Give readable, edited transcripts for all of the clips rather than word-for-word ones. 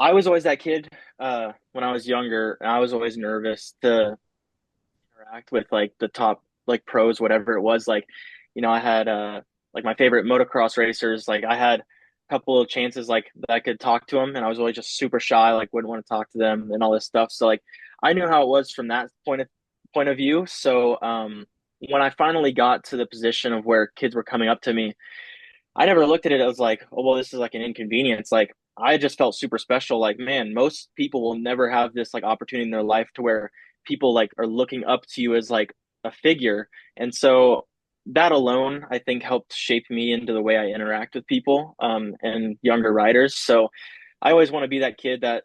I was always that kid when I was younger, and I was always nervous to interact with like the top like pros, whatever it was. Like, I had like my favorite motocross racers. Like I had a couple of chances like that I could talk to them, and I was always just super shy, like wouldn't want to talk to them and all this stuff. So like I knew how it was from that point of view. So when I finally got to the position of where kids were coming up to me, I never looked at it as like, oh well, this is like an inconvenience. Like I just felt super special. Like, man, most people will never have this like opportunity in their life to where people like are looking up to you as like a figure. And so that alone, I think, helped shape me into the way I interact with people, and younger riders. So I always want to be that kid that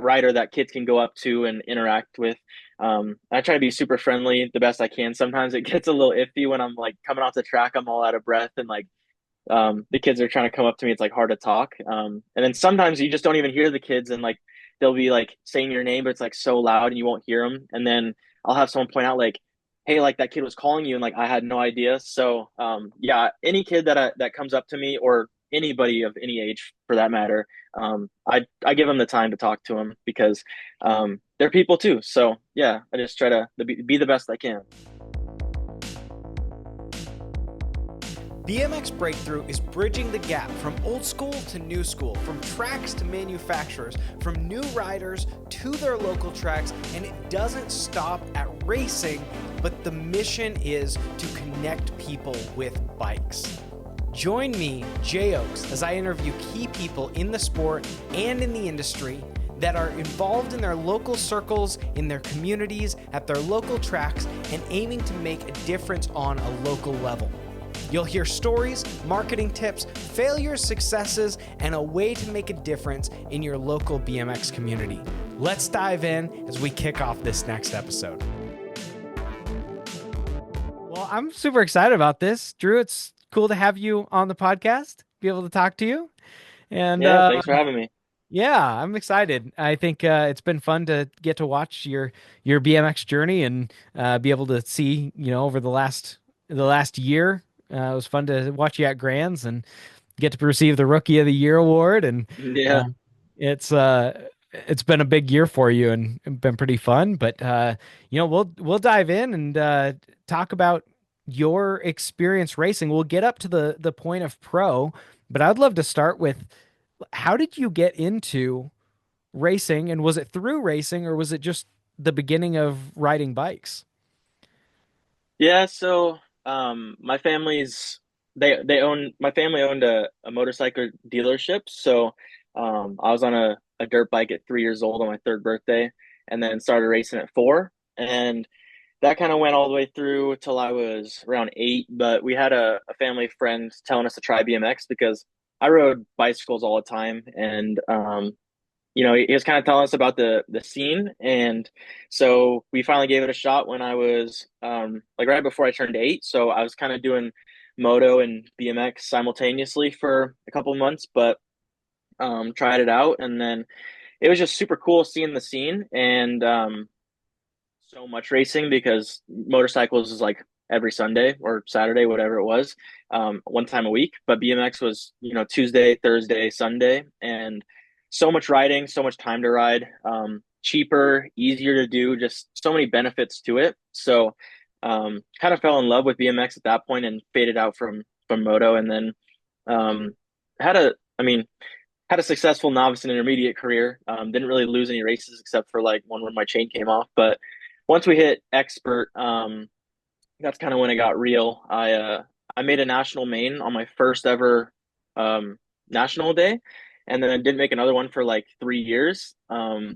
rider that kids can go up to and interact with. I try to be super friendly the best I can. Sometimes it gets a little iffy when I'm like coming off the track, I'm all out of breath and like the kids are trying to come up to me. It's like hard to talk. And then sometimes you just don't even hear the kids, and like they'll be like saying your name, but it's like so loud and you won't hear them. And then I'll have someone point out like, "Hey, like that kid was calling you," and like I had no idea. So yeah, any kid that comes up to me, or anybody of any age for that matter, I give them the time to talk to them because they're people too. So yeah, I just try to be the best I can. BMX Breakthrough is bridging the gap from old school to new school, from tracks to manufacturers, from new riders to their local tracks, and it doesn't stop at racing, but the mission is to connect people with bikes. Join me, Jay Oaks, as I interview key people in the sport and in the industry that are involved in their local circles, in their communities, at their local tracks, and aiming to make a difference on a local level. You'll hear stories, marketing tips, failures, successes, and a way to make a difference in your local BMX community. Let's dive in as we kick off this next episode. Well, I'm super excited about this. Drew, it's cool to have you on the podcast, be able to talk to you. And Yeah, thanks for having me. yeah, I'm excited. I think it's been fun to get to watch your BMX journey and be able to see, over the last year. It was fun to watch you at Grands and get to receive the Rookie of the Year award, and Yeah. uh, it's it's been a big year for you and been pretty fun. But we'll dive in and talk about your experience racing. We'll get up to the point of pro, but I'd love to start with how did you get into racing, and was it through racing or was it just the beginning of riding bikes? Yeah, so my family's they own my family owned a motorcycle dealership. So I was on a dirt bike at 3 years old on my third birthday, and then started racing at four. And that kind of went all the way through till I was around eight. But we had a family friend telling us to try BMX because I rode bicycles all the time, and he was kind of telling us about the scene, and so we finally gave it a shot when I was like right before I turned eight. So I was kind of doing moto and BMX simultaneously for a couple of months, but tried it out, and then it was just super cool seeing the scene and so much racing because motorcycles is like every Sunday or Saturday, whatever it was, one time a week. But BMX was, Tuesday, Thursday, Sunday, and so much riding, so much time to ride, cheaper, easier to do, just so many benefits to it. So, kind of fell in love with BMX at that point and faded out from moto, and then um, had a, I mean, had a successful novice and intermediate career. Didn't really lose any races except for like one where my chain came off. But once we hit expert, that's kind of when it got real. I made a national main on my first ever national day, and then I didn't make another one for like 3 years.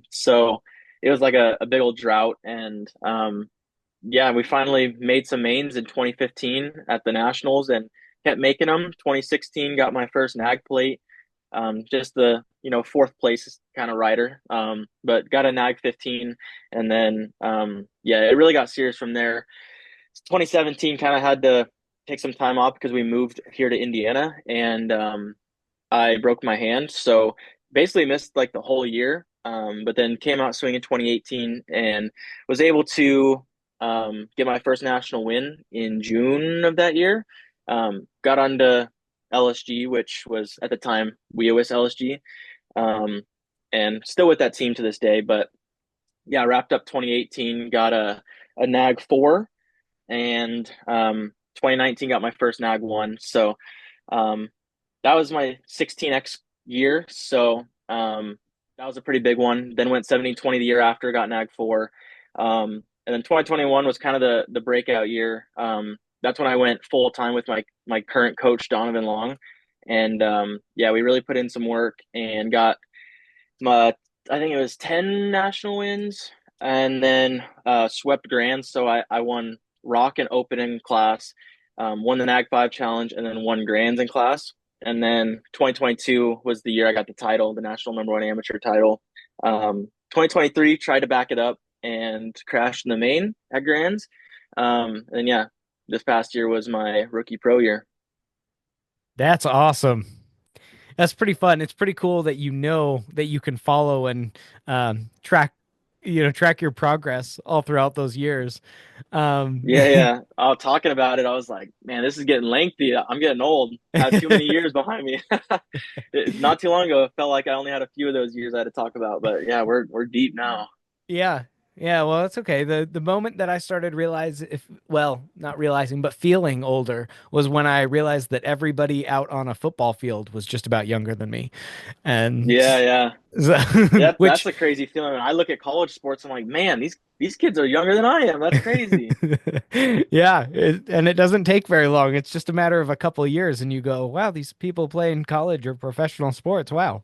So it was like a big old drought, and yeah, we finally made some mains in 2015 at the nationals and kept making them. 2016 got my first nag plate, just the fourth place kind of rider, but got a nag 15, and then yeah, it really got serious from there. 2017 kind of had to take some time off because we moved here to Indiana, and I broke my hand, so basically missed like the whole year. But then came out swinging 2018 and was able to get my first national win in June of that year. Got onto LSG, which was at the time WeOS LSG. and still with that team to this day. But yeah, wrapped up 2018, got a NAG 4, and 2019 got my first NAG 1. So um, that was my 16X year. So that was a pretty big one. Then went 1720 the year after, got NAG 4. And then 2021 was kind of the breakout year. That's when I went full time with my current coach, Donovan Long. And yeah, we really put in some work and got my, I think it was 10 national wins, and then swept grands. So I won rock and open in class, won the NAG 5 challenge, and then won grands in class. And then 2022 was the year I got the title, the national number one amateur title. 2023 tried to back it up and crashed in the main at grands. And yeah, this past year was my rookie pro year. That's awesome. That's pretty fun. It's pretty cool that you know that you can follow and track, track your progress all throughout those years. Um, Yeah, yeah. Talking about it, I was like, man, this is getting lengthy. I'm getting old. I have too many years behind me. Not too long ago, it felt like I only had a few of those years I had to talk about. But yeah, we're deep now. Yeah. Yeah, well, that's okay. The moment that I started realize if well, not realizing, but feeling older was when I realized that everybody out on a football field was just about younger than me. And Yeah, yeah. so- Yeah, that's which a crazy feeling. When I look at college sports, I'm like, man, these kids are younger than I am. That's crazy. yeah, and it doesn't take very long. It's just a matter of a couple of years and you go, wow, these people play in college or professional sports. Wow.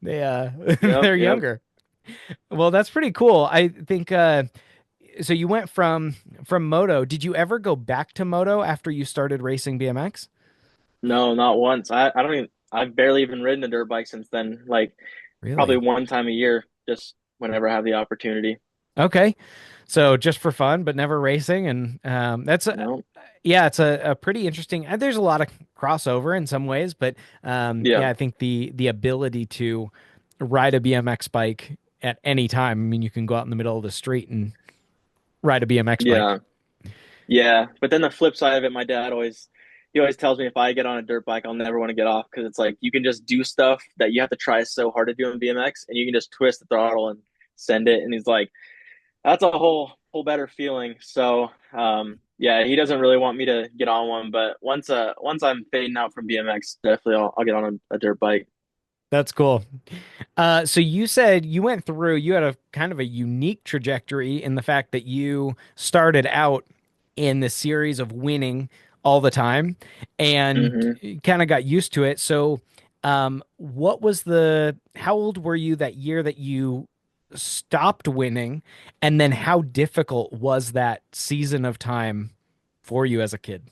They Yep, they're yep. younger. Well, that's pretty cool. I think so you went from moto. Did you ever go back to moto after you started racing BMX? No, not once. I don't even. I've barely even ridden a dirt bike since then. Like probably Really? one time a year, just whenever I have the opportunity. Okay. So just for fun, but never racing, and No. yeah, it's a pretty interesting. There's a lot of crossover in some ways, but Yeah, yeah, I think the ability to ride a BMX bike at any time. I mean, you can go out in the middle of the street and ride a BMX bike. yeah. Yeah, but then the flip side of it, my dad always he always tells me if I get on a dirt bike, I'll never want to get off because it's like you can just do stuff that you have to try so hard to do in BMX, and you can just twist the throttle and send it. And he's like, that's a whole better feeling. So yeah, he doesn't really want me to get on one, but once I'm fading out from BMX, definitely I'll get on a dirt bike. That's cool. So you said you went through, you had a kind of a unique trajectory in the fact that you started out in the series of winning all the time and Hmm. kind of got used to it. So, what was how old were you that year that you stopped winning? And then how difficult was that season of time for you as a kid?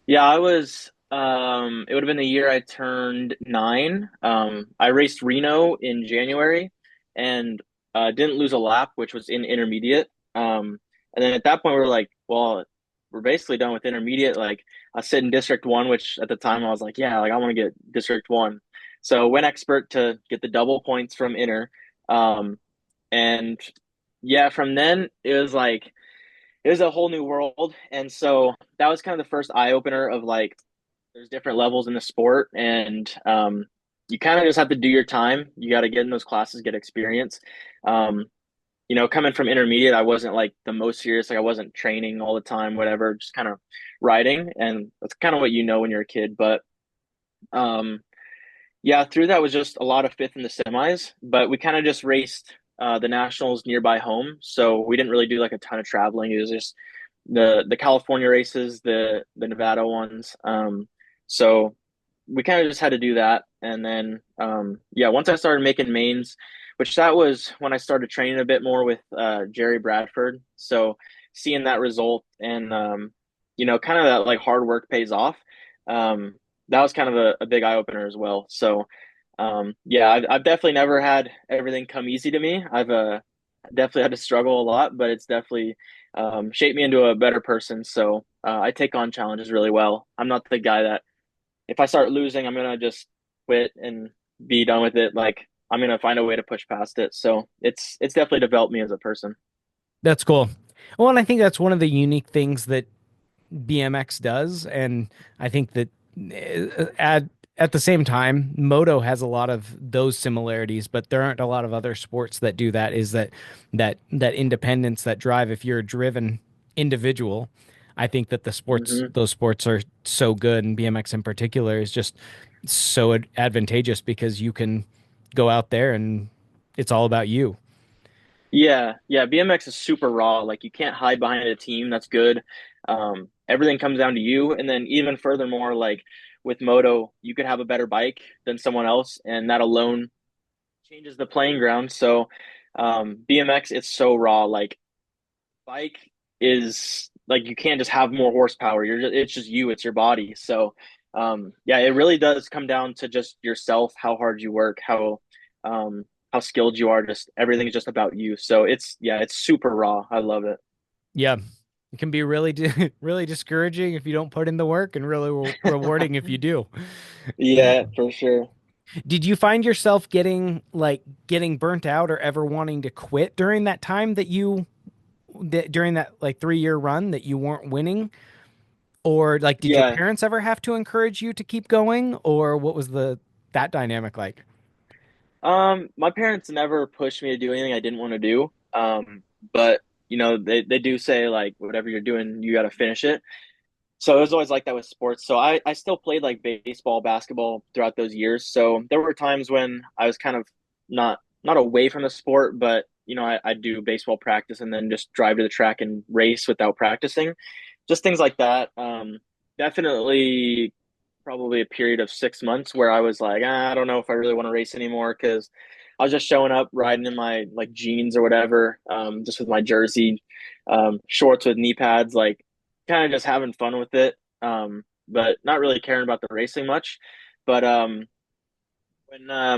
Yeah, I was it would have been the year I turned 9. I raced Reno in January and didn't lose a lap, which was in intermediate. And then at that point we were like, well, we're basically done with intermediate. Like I sit in District 1, which at the time I was like, yeah, like I want to get District 1. So went expert to get the double points from inter. Um, and yeah, from then it was a whole new world. And so that was kind of the first eye opener of like there's different levels in the sport, and you kind of just have to do your time. You got to get in those classes, get experience. Um, coming from intermediate, I wasn't like the most serious. Like I wasn't training all the time, whatever, just kind of riding, and that's kind of what you know when you're a kid. But um, yeah, through that was just a lot of fifth in the semis, but we kind of just raced the nationals nearby home, so we didn't really do like a ton of traveling. It was just the California races, the Nevada ones. So we kind of just had to do that, and then yeah, once I started making mains, which that was when I started training a bit more with Jerry Bradford. So seeing that result and kind of that like hard work pays off. Um, that was kind of a big eye opener as well. So yeah, I've definitely never had everything come easy to me. I've definitely had to struggle a lot, but it's definitely shaped me into a better person. So I take on challenges really well. I'm not the guy that if I start losing, I'm gonna just quit and be done with it. Like I'm gonna find a way to push past it. So it's definitely developed me as a person. That's cool. Well, and I think that's one of the unique things that BMX does, and I think that at the same time, moto has a lot of those similarities, but there aren't a lot of other sports that do that. Is that independence, that drive? If you're a driven individual, I think that Hmm. those sports are so good, and BMX in particular is just so advantageous because you can go out there and it's all about you. Yeah, yeah, BMX is super raw. Like you can't hide behind a team. That's good. Everything comes down to you. And then even furthermore, like with moto, you could have a better bike than someone else, and that alone changes the playing ground. So BMX, it's so raw. Like bike is like you can't just have more horsepower. You're just, it's just you, it's your body. So yeah, it really does come down to just yourself, how hard you work, how skilled you are, just everything's just about you. So it's yeah, it's super raw. I love it. Yeah, it can be really really discouraging if you don't put in the work, and really rewarding if you do. Yeah, for sure. Did you find yourself getting burnt out or ever wanting to quit during that time during that like 3 year run that you weren't winning? Or like did your Yeah. parents ever have to encourage you to keep going? Or what was the that dynamic like? My parents never pushed me to do anything I didn't want to do. But you know, they do say like whatever you're doing, you got to finish it. So it was always like that with sports. So I still played like baseball, basketball throughout those years. So there were times when I was kind of not away from the sport, but you know, I do baseball practice and then just drive to the track and race without practicing. Just things like that. Definitely probably a period of 6 months where I was like, I don't know if I really want to race anymore because I was just showing up riding in my like jeans or whatever, just with my jersey, shorts with knee pads, like kind of just having fun with it, but not really caring about the racing much. But when I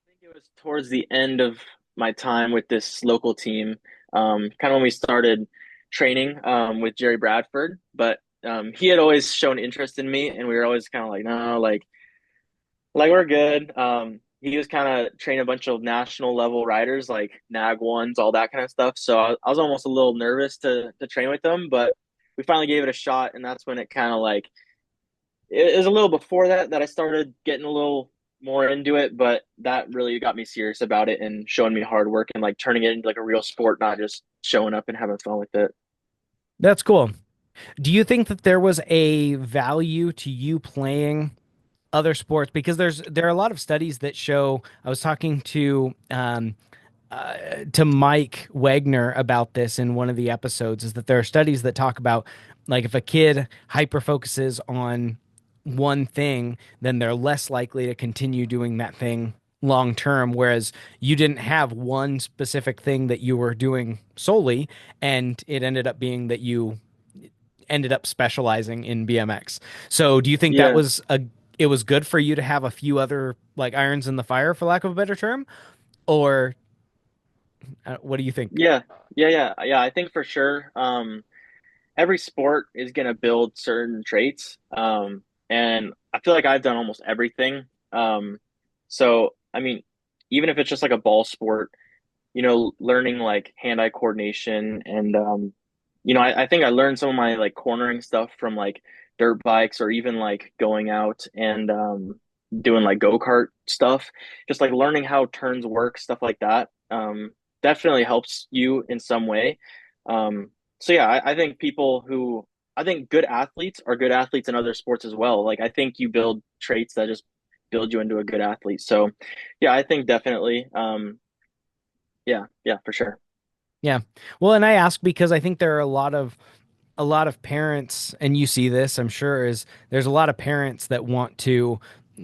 think it was towards the end of my time with this local team, kind of when we started training with Jerry Bradford, but he had always shown interest in me, and we were always kind of like, no, like we're good. He was kind of training a bunch of national level riders, like nag ones, all that kind of stuff. So I was almost a little nervous to train with them, but we finally gave it a shot, and that's when it kind of like it was a little before that I started getting a little more into it, but that really got me serious about it and showing me hard work and like turning it into like a real sport, not just showing up and having fun with it. That's cool. Do you think that there was a value to you playing other sports? Because there are a lot of studies that show. I was talking to Mike Wagner about this in one of the episodes, is that there are studies that talk about like if a kid hyper focuses on one thing, then they're less likely to continue doing that thing long term. Whereas you didn't have one specific thing that you were doing solely, and it ended up being that you ended up specializing in BMX. So do you think that Yeah. was a it was good for you to have a few other like irons in the fire, for lack of a better term? Or what do you think? Yeah. Yeah. I think for sure. Every sport is going to build certain traits. And I feel like I've done almost everything. So, I mean, even if it's just like a ball sport, you know, learning like hand-eye coordination and, you know, I think I learned some of my like cornering stuff from like dirt bikes or even like going out and, doing like go-kart stuff, just like learning how turns work, stuff like that. Definitely helps you in some way. So yeah, I think I think good athletes are good athletes in other sports as well. Like I think you build traits that just build you into a good athlete. So yeah, I think definitely. Yeah, for sure. Yeah. Well, and I ask because I think there are a lot of parents, and you see this, I'm sure, is there's a lot of parents that want to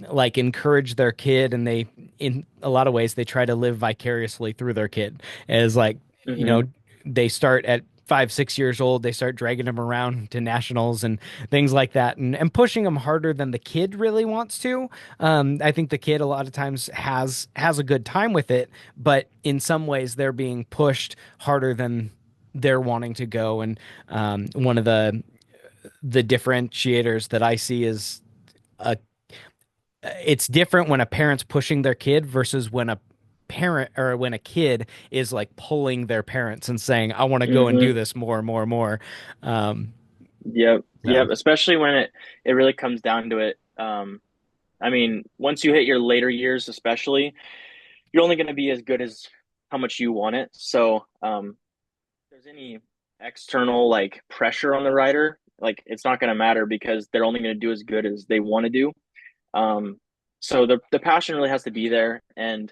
like encourage their kid, and they in a lot of ways they try to live vicariously through their kid as like, you know, Hmm. they start at 5, 6 years old, they start dragging them around to nationals and things like that, and pushing them harder than the kid really wants to. I think the kid a lot of times has a good time with it, but in some ways they're being pushed harder than they're wanting to go. And one of the differentiators that I see is a it's different when a parent's pushing their kid versus when a parent or when a kid is like pulling their parents and saying, I want to go and do Hmm. this more and more and more. Um, Yep. so Yep. Especially when it really comes down to it. Um, I mean, once you hit your later years, especially, you're only going to be as good as how much you want it. So, if there's any external like pressure on the rider, like it's not going to matter because they're only going to do as good as they want to do. Um, so the passion really has to be there. And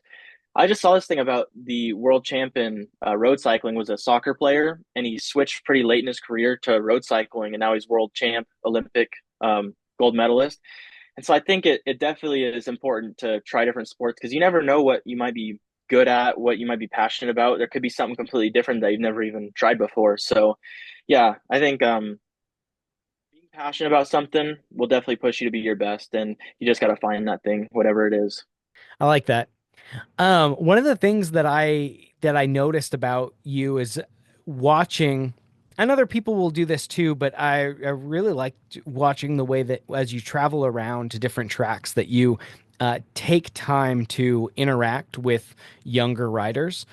I just saw this thing about the world champ in road cycling was a soccer player, and he switched pretty late in his career to road cycling, and now he's world champ, Olympic gold medalist. And so I think it definitely is important to try different sports because you never know what you might be good at, what you might be passionate about. There could be something completely different that you've never even tried before. So, yeah, I think being passionate about something will definitely push you to be your best, and you just got to find that thing, whatever it is. I like that. One of the things that I noticed about you is watching, and other people will do this too, but I really like watching the way that as you travel around to different tracks that you take time to interact with younger riders.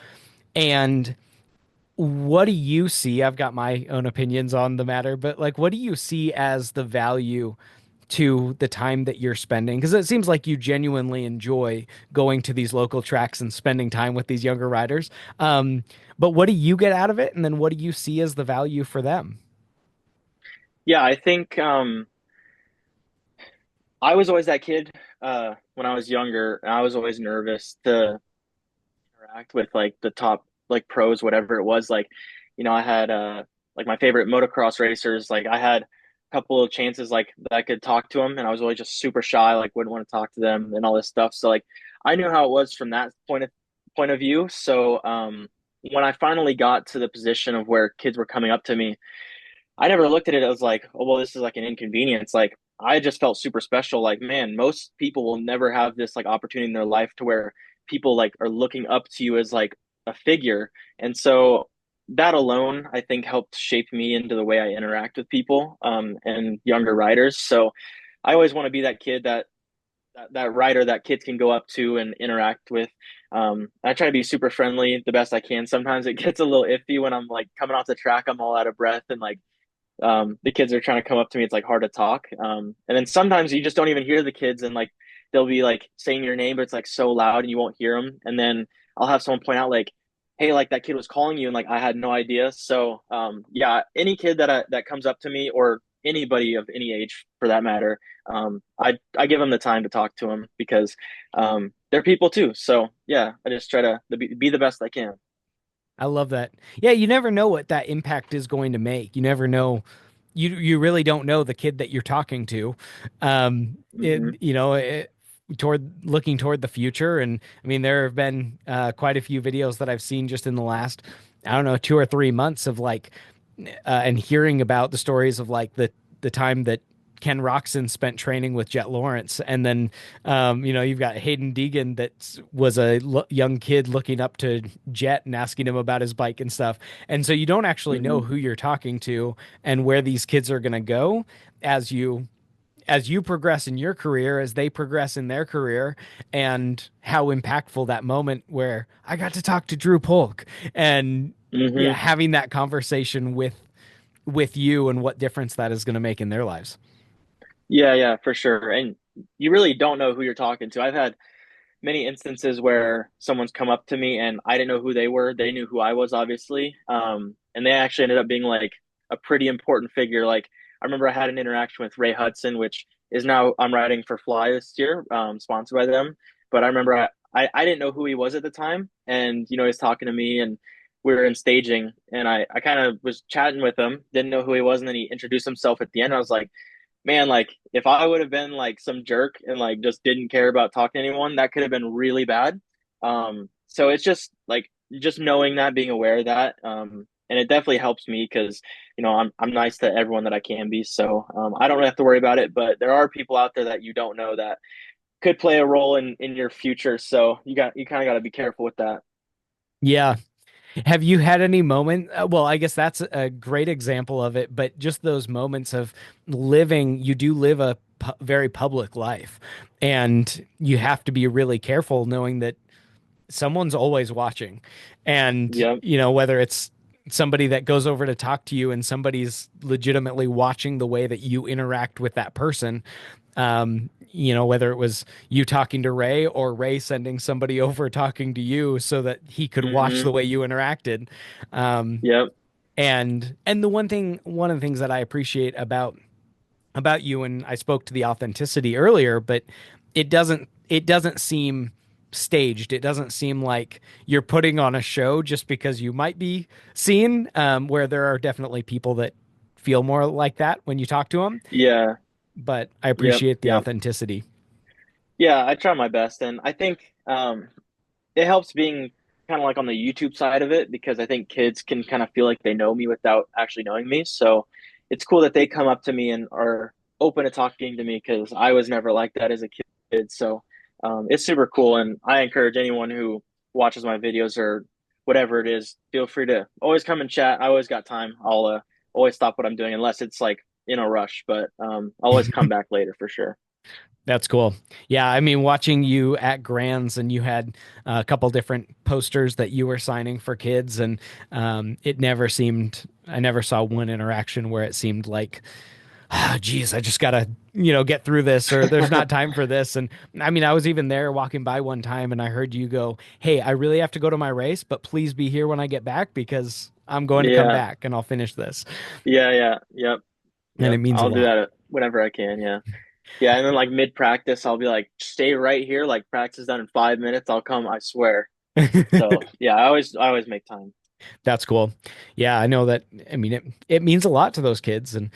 And what do you see? I've got my own opinions on the matter, but like, what do you see as the value to the time that you're spending? Because it seems like you genuinely enjoy going to these local tracks and spending time with these younger riders. But what do you get out of it? And then what do you see as the value for them? Yeah, I think I was always that kid when I was younger, and I was always nervous to interact with like the top like pros, whatever it was. Like, I had like my favorite motocross racers. Like I had a couple of chances like that I could talk to them, and I was always just super shy, like wouldn't want to talk to them and all this stuff. So like I knew how it was from that point of view. So when I finally got to the position of where kids were coming up to me, I never looked at it as like, oh, well, this is like an inconvenience. Like, I just felt super special. Like, man, most people will never have this like opportunity in their life to where people like are looking up to you as like a figure. And so that alone, I think, helped shape me into the way I interact with people, and younger riders. So I always want to be that kid that rider that kids can go up to and interact with. I try to be super friendly the best I can. Sometimes it gets a little iffy when I'm like coming off the track, I'm all out of breath and like the kids are trying to come up to me. It's like hard to talk. And then sometimes you just don't even hear the kids, and like they'll be like saying your name, but it's like so loud and you won't hear them. And then I'll have someone point out like, "Hey, like that kid was calling you," and like I had no idea. So yeah, any kid that comes up to me or anybody of any age for that matter, I give them the time to talk to them because they're people too. So yeah, I just try to be the best I can. I love that. Yeah, you never know what that impact is going to make. You never know. You really don't know the kid that you're talking to. Hmm. Toward looking toward the future, and I mean, there have been quite a few videos that I've seen just in the last, I don't know, 2 or 3 months of like, and hearing about the stories of like the time that Ken Roxon spent training with Jet Lawrence, and then you've got Hayden Deegan that was a young kid looking up to Jet and asking him about his bike and stuff. And so you don't actually know Hmm. who you're talking to and where these kids are going to go as you progress in your career, as they progress in their career, and how impactful that moment where I got to talk to Drew Polk and yeah, Hmm. having that conversation with you and what difference that is going to make in their lives. Yeah, yeah, for sure. And you really don't know who you're talking to. I've had many instances where someone's come up to me and I didn't know who they were. They knew who I was, obviously. And they actually ended up being like a pretty important figure. Like I remember I had an interaction with Ray Hudson, which is now I'm riding for Fly this year, sponsored by them. But I remember I didn't know who he was at the time. And, he was talking to me and we were in staging and I kind of was chatting with him, didn't know who he was. And then he introduced himself at the end. I was like, man, like if I would have been like some jerk and like just didn't care about talking to anyone, that could have been really bad. So it's just like just knowing that, being aware of that, and it definitely helps me because I'm nice to everyone that I can be. So I don't really have to worry about it. But there are people out there that you don't know that could play a role in your future. So you kind of got to be careful with that. Yeah. Have you had any moment? Well, I guess that's a great example of it, but just those moments of you do live a very public life, and you have to be really careful knowing that someone's always watching. And, Yep. whether it's somebody that goes over to talk to you and somebody's legitimately watching the way that you interact with that person, Whether it was you talking to Ray or Ray sending somebody over talking to you so that he could watch the Hmm. way you interacted. Um, Yep. and one of the things that I appreciate about you, and I spoke to the authenticity earlier, but it doesn't seem staged. It doesn't seem like you're putting on a show just because you might be seen. Where there are definitely people that feel more like that when you talk to them, Yeah. but I Yep. appreciate the Yep. authenticity. Yeah, I try my best, and I think it helps being kind of like on the YouTube side of it because I think kids can kind of feel like they know me without actually knowing me. So it's cool that they come up to me and are open to talking to me because I was never like that as a kid. So it's super cool, and I encourage anyone who watches my videos or whatever it is, feel free to always come and chat. I always got time. I'll always stop what I'm doing unless it's like in a rush, but I'll always come back later for sure. That's cool. Yeah, I mean, watching you at Grands and you had a couple different posters that you were signing for kids, and I never saw one interaction where it seemed like, ah, geez, I just gotta, get through this, or there's not time for this. And I mean, I was even there walking by one time and I heard you go, "Hey, I really have to go to my race, but please be here when I get back because I'm going to come Yeah, back and I'll finish this." yeah, yep. And it Yep, means a I'll do lot. that whenever I can. Yeah, yeah, and then like mid practice, I'll be like, stay right here. Like practice is done in 5 minutes. I'll come. I swear. So yeah, I always make time. That's cool. Yeah, I know that. I mean, it means a lot to those kids. And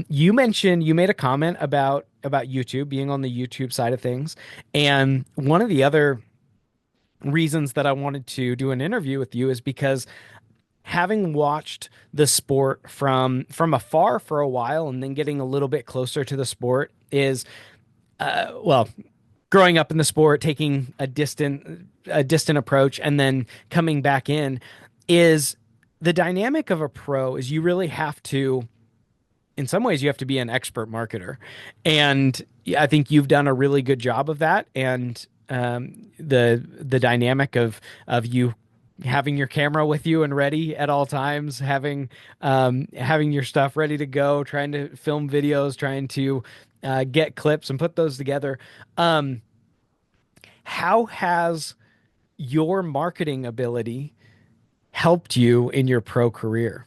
you made a comment about YouTube being on the YouTube side of things, and one of the other reasons that I wanted to do an interview with you is because having watched the sport from afar for a while and then getting a little bit closer to the sport is well, growing up in the sport, taking a distant approach, and then coming back in is the dynamic of a pro is you really have to, in some ways, you have to be an expert marketer, and I think you've done a really good job of that. And the dynamic of you having your camera with you and ready at all times, having your stuff ready to go, trying to film videos, trying to get clips and put those together. Um, how has your marketing ability helped you in your pro career?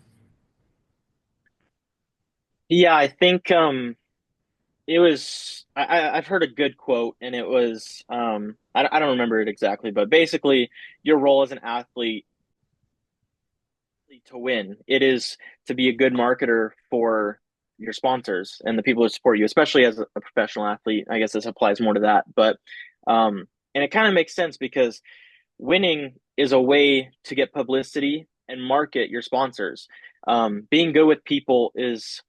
Yeah, I think it was. I've heard a good quote, and it was I don't remember it exactly, but basically, your role as an athlete to win. It is to be a good marketer for your sponsors and the people who support you, especially as a professional athlete. I guess this applies more to that, but and it kind of makes sense because winning is a way to get publicity and market your sponsors. Being good with people is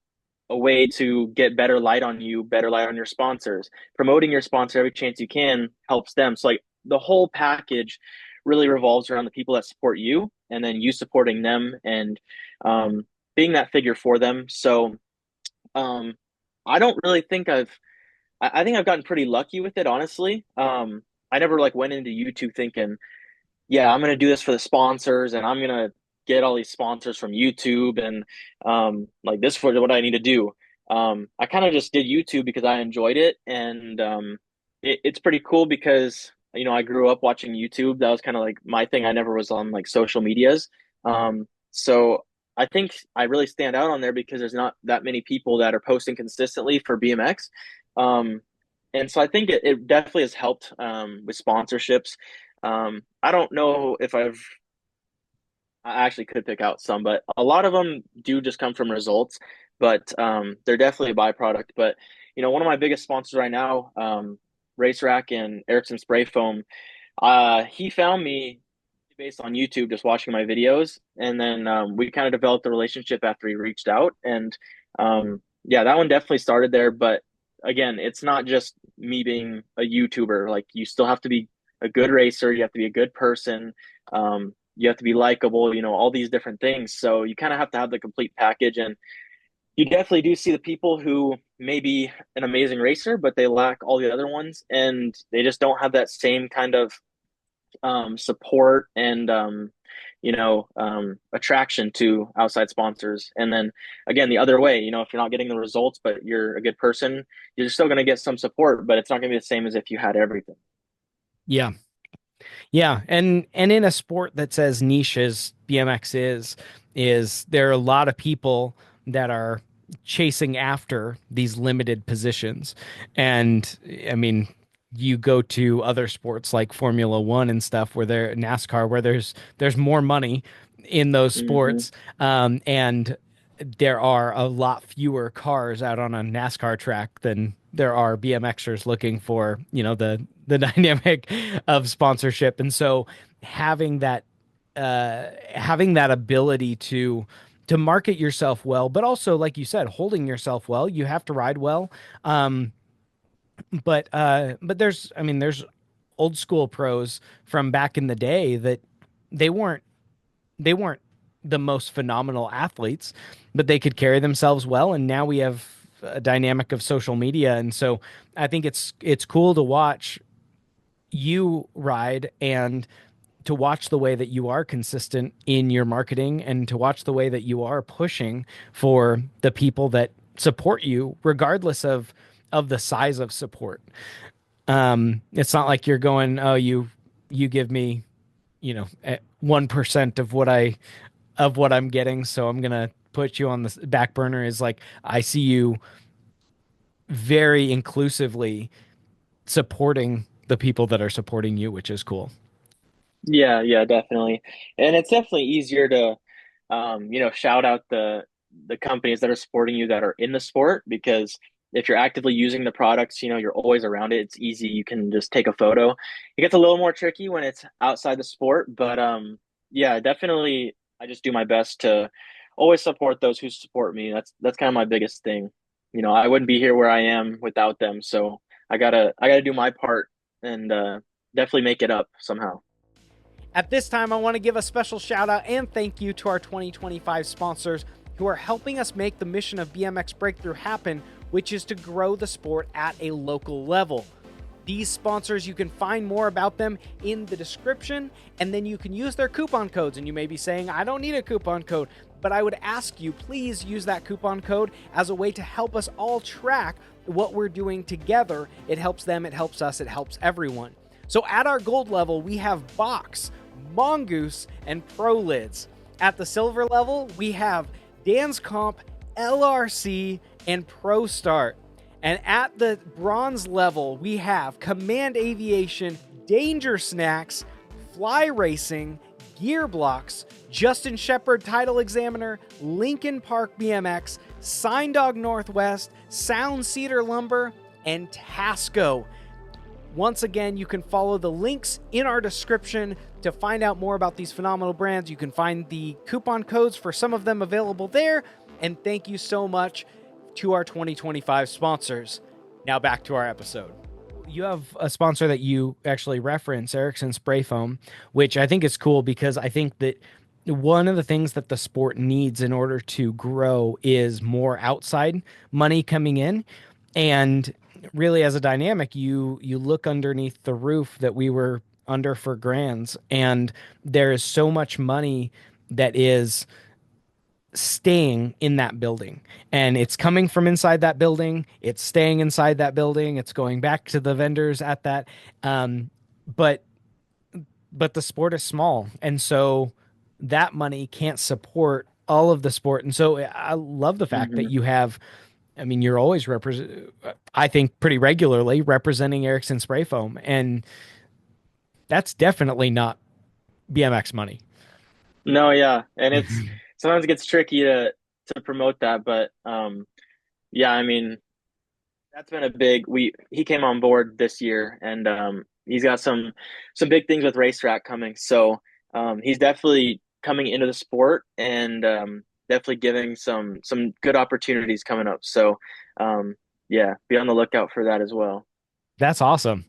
a way to get better light on you, better light on your sponsors. Promoting your sponsor every chance you can helps them. So like the whole package really revolves around the people that support you and then you supporting them and being that figure for them. So um, I don't really think I think I've gotten pretty lucky with it, honestly. I never like went into YouTube thinking, yeah, I'm gonna do this for the sponsors and I'm gonna get all these sponsors from YouTube and like this for what I need to do. I kind of just did YouTube because I enjoyed it and it's pretty cool because I grew up watching YouTube. That was kind of like my thing. I never was on like social medias. So I think I really stand out on there because there's not that many people that are posting consistently for BMX. Um, and so I think it definitely has helped with sponsorships. I don't know if I actually could pick out some, but a lot of them do just come from results, but they're definitely a byproduct. But one of my biggest sponsors right now, Race Rack and Ericsson Spray Foam, he found me based on YouTube, just watching my videos, and then we kind of developed a relationship after he reached out, and yeah, that one definitely started there. But again, it's not just me being a YouTuber. Like you still have to be a good racer, you have to be a good person, you have to be likable, all these different things. So you kind of have to have the complete package, and you definitely do see the people who may be an amazing racer, but they lack all the other ones, and they just don't have that same kind of support and attraction to outside sponsors. And then again, the other way, if you're not getting the results, but you're a good person, you're still going to get some support, but it's not going to be the same as if you had everything. Yeah. Yeah, and in a sport that's as niche as BMX is there are a lot of people that are chasing after these limited positions. And I mean, you go to other sports like Formula One and stuff where there NASCAR where there's more money in those Hmm. sports. And there are a lot fewer cars out on a NASCAR track than there are BMXers looking for, the dynamic of sponsorship. And so having that having that ability to market yourself well, but also like you said, holding yourself well, you have to ride well. Um, but there's I mean there's old school pros from back in the day that they weren't they weren't the most phenomenal athletes, but they could carry themselves well. And now we have a dynamic of social media, and so I think it's cool to watch you ride and to watch the way that you are consistent in your marketing and to watch the way that you are pushing for the people that support you regardless of the size of support. It's not like you're going, oh, you give me 1% of what I'm getting, so I'm gonna put you on the back burner. Is like I see you very inclusively supporting the people that are supporting you, which is cool. Yeah, yeah, definitely. And it's definitely easier to shout out the companies that are supporting you that are in the sport because if you're actively using the products, you're always around it. It's easy. You can just take a photo. It gets a little more tricky when it's outside the sport, but yeah, definitely I just do my best to always support those who support me. That's kind of my biggest thing. I wouldn't be here where I am without them, so I gotta do my part and definitely make it up somehow. At this time, I want to give a special shout out and thank you to our 2025 sponsors who are helping us make the mission of BMX Breakthrough happen, which is to grow the sport at a local level. These sponsors, you can find more about them in the description, and then you can use their coupon codes. And you may be saying, I don't need a coupon code, but I would ask you, please use that coupon code as a way to help us all track what we're doing together. It helps them, it helps us, it helps everyone. So at our gold level, we have Box, Mongoose, and Pro Lids. At the silver level, we have Dan's Comp, LRC, and Pro Start. And at the bronze level, we have Command Aviation, Danger Snacks, Fly Racing, Gear Blocks, Justin Shepard Title Examiner, Lincoln Park BMX, Sign Dog Northwest, Sound Cedar Lumber, and Tasco. Once again, you can follow the links in our description to find out more about these phenomenal brands. You can find the coupon codes for some of them available there. And thank you so much to our 2025 sponsors. Now back to our episode. You have a sponsor that you actually reference, Ericsson Spray Foam, which I think is cool because I think that one of the things that the sport needs in order to grow is more outside money coming in. And really, as a dynamic, you look underneath the roof that we were under for Grands, and there is so much money that is staying in that building, and it's coming from inside that building, it's staying inside that building, it's going back to the vendors at that. Um, but but the sport is small, and so that money can't support all of the sport. And so I love the fact that Hmm. you have, I mean, you're always I think pretty regularly representing Ericsson Spray Foam, and that's definitely not BMX money. No, yeah, and it's sometimes it gets tricky to promote that, but yeah, I mean that's been a big we he came on board this year and he's got some big things with racetrack coming. So he's definitely coming into the sport and definitely giving some good opportunities coming up. So um yeah, be on the lookout for that as well. That's awesome.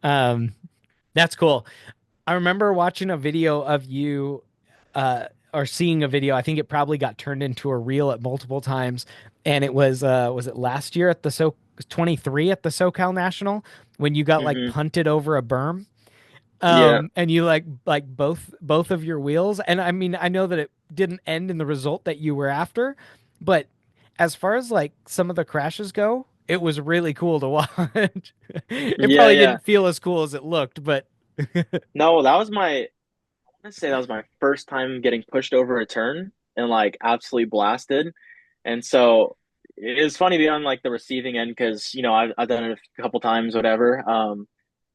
Um, that's cool. I remember watching a video of you, or seeing a video. I think it probably got turned into a reel at multiple times, and it was it last year at the 23 at the SoCal National when you got like Hmm. punted over a berm? Yeah. And you like both of your wheels. And I mean, I know that it didn't end in the result that you were after, but as far as like some of the crashes go, it was really cool to watch. It Yeah, probably yeah. didn't feel as cool as it looked, but No, that was my, I want to say that was my first time getting pushed over a turn and like absolutely blasted. And so it was funny being on like the receiving end because, I've done it a couple times, whatever.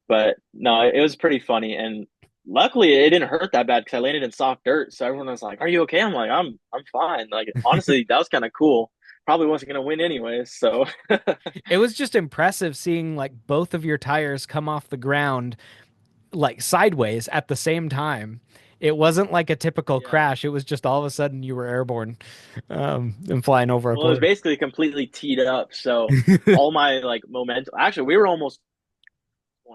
But no, it was pretty funny. And luckily it didn't hurt that bad because I landed in soft dirt. So everyone was like, "Are you okay?" I'm like, I'm fine. Like honestly, that was kind of cool. Probably wasn't gonna win anyways. So it was just impressive seeing like both of your tires come off the ground like sideways at the same time. It wasn't like a typical yeah. crash. It was just all of a sudden you were airborne, and flying over a Well, it was corner. basically completely teed up. So all my like momentum, actually, we were almost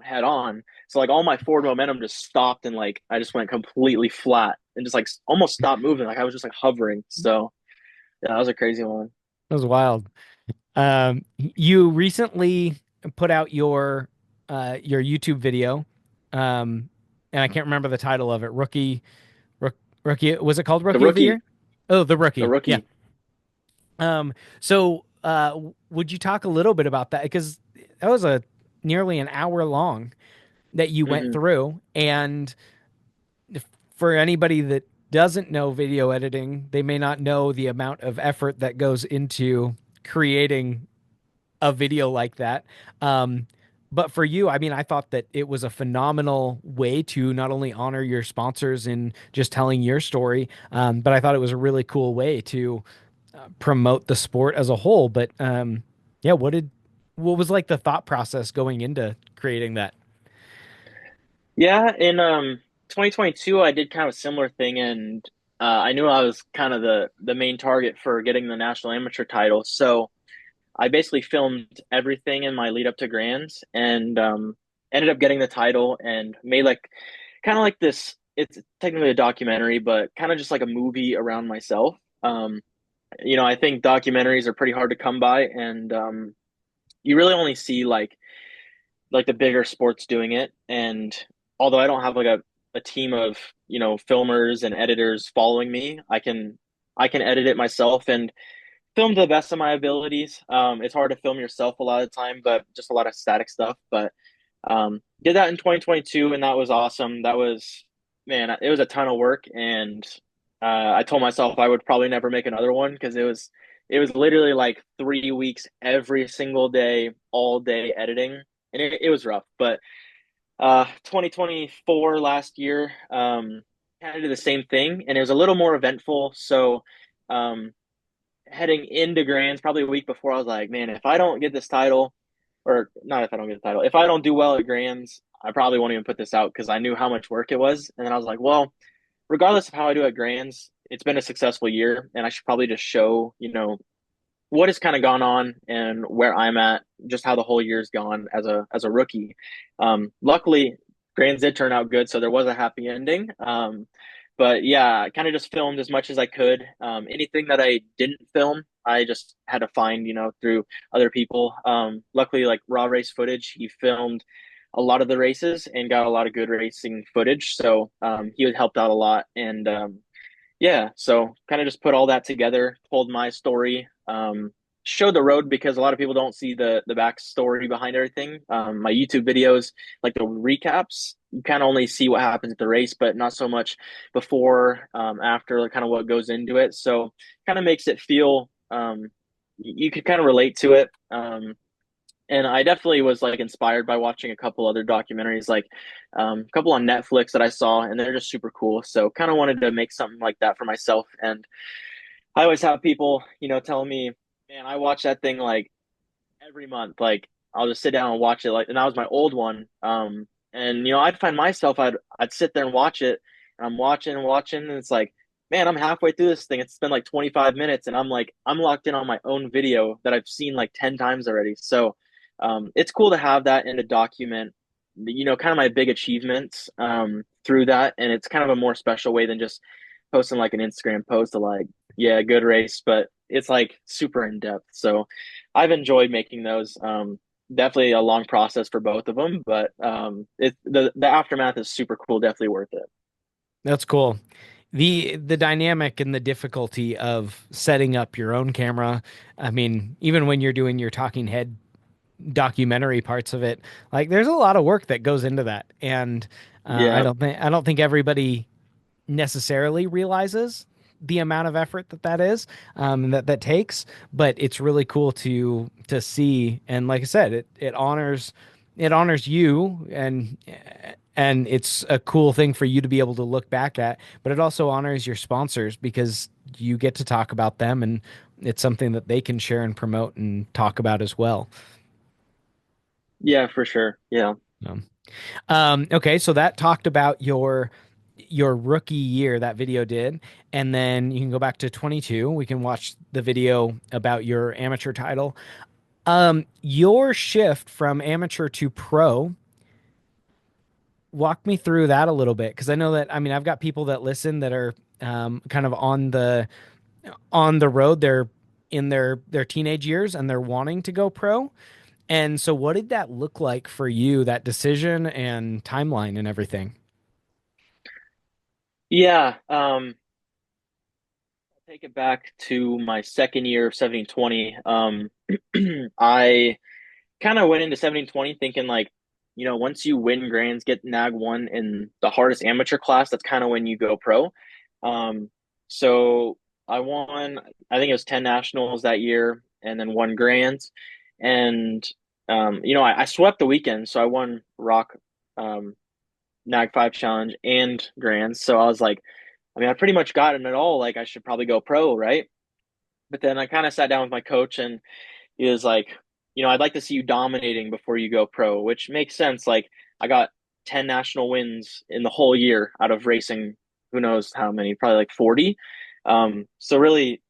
head on. So like all my forward momentum just stopped and like I just went completely flat and just like almost stopped moving. Like I was just like hovering. So yeah, that was a crazy one. That was wild. You recently put out your YouTube video, and I can't remember the title of it. Rookie. Was it called The Rookie of the rookie, Year? Oh, the the Rookie. Yeah. rookie. So would you talk a little bit about that? Because that was a nearly an hour long that you went Hmm. through, and for anybody that doesn't know video editing, they may not know the amount of effort that goes into creating a video like that. Um, but for you, I mean, I thought that it was a phenomenal way to not only honor your sponsors in just telling your story, but I thought it was a really cool way to promote the sport as a whole. But yeah, what was like the thought process going into creating that? Yeah, in 2022, I did kind of a similar thing, and I knew I was kind of the main target for getting the national amateur title. So I basically filmed everything in my lead up to Grands, and ended up getting the title and made like kind of like this. It's technically a documentary, but kind of just like a movie around myself. Um, I think documentaries are pretty hard to come by, and you really only see like the bigger sports doing it. And although I don't have like a team of, filmers and editors following me, I can edit it myself and film to the best of my abilities. It's hard to film yourself a lot of the time, but just a lot of static stuff. But did that in 2022, and that was awesome. That was, man, it was a ton of work, and I told myself I would probably never make another one because it was literally like 3 weeks every single day, all day editing, and it was rough. But 2024 last year, kind of did the same thing, and it was a little more eventful. So, um, heading into Grands, probably a week before, I was like, man, if I don't get this title, or not if I don't get the title, if I don't do well at Grands, I probably won't even put this out because I knew how much work it was. And then I was like, well, regardless of how I do at Grands, it's been a successful year, and I should probably just show, what has kind of gone on and where I'm at, just how the whole year's gone as a rookie. Luckily, Grands did turn out good, so there was a happy ending. But yeah, I kind of just filmed as much as I could. Anything that I didn't film, I just had to find, through other people. Luckily, like Raw Race Footage, he filmed a lot of the races and got a lot of good racing footage. So he helped out a lot. And yeah, so kind of just put all that together, told my story, showed the road because a lot of people don't see the backstory behind everything. My YouTube videos, like the recaps, you kind of only see what happens at the race, but not so much before, after, like kind of what goes into it. So kind of makes it feel, you could kind of relate to it. And I definitely was like inspired by watching a couple other documentaries, like a couple on Netflix that I saw, and they're just super cool. So kind of wanted to make something like that for myself. And I always have people, telling me, "Man, I watch that thing like every month. Like I'll just sit down and watch it." Like, and that was my old one. And I'd find myself, I'd sit there and watch it, and I'm watching and watching, and it's like, man, I'm halfway through this thing. It's been like 25 minutes, and I'm like, I'm locked in on my own video that I've seen like 10 times already. So, it's cool to have that and to document, kind of my big achievements, through that, and it's kind of a more special way than just posting like an Instagram post of like, yeah, good race, but it's like super in depth. So I've enjoyed making those. definitely a long process for both of them, but the aftermath is super cool, definitely worth it. That's cool. The dynamic and the difficulty of setting up your own camera. I mean, even when you're doing your talking head documentary parts of it, like there's a lot of work that goes into that. And Yeah. I don't think everybody necessarily realizes the amount of effort that is, that takes, but it's really cool to see. And like I said, it honors you, and it's a cool thing for you to be able to look back at, but it also honors your sponsors because you get to talk about them, and it's something that they can share and promote and talk about as well. Yeah, for sure. Yeah. Um, okay, so that talked about your rookie year, that video did, and then you can go back to 22. We can watch the video about your amateur title. Your shift from amateur to pro, walk me through that a little bit, because I know that, I mean, I've got people that listen that are kind of on the road. They're in their teenage years and they're wanting to go pro. And so, what did that look like for you? That decision and timeline and everything. Yeah. I'll take it back to my second year of 1720. I kind of went into 1720 thinking like, once you win grands, get nag one in the hardest amateur class, that's kind of when you go pro. Um, so I won, I think it was 10 nationals that year and then one grands. And, I swept the weekend. So I won rock, nag five challenge and grands. So I was like, I mean, I pretty much got it all. Like I should probably go pro, right? But then I kind of sat down with my coach and he was like, I'd like to see you dominating before you go pro, which makes sense. Like I got 10 national wins in the whole year out of racing, who knows how many, probably like 40. So really,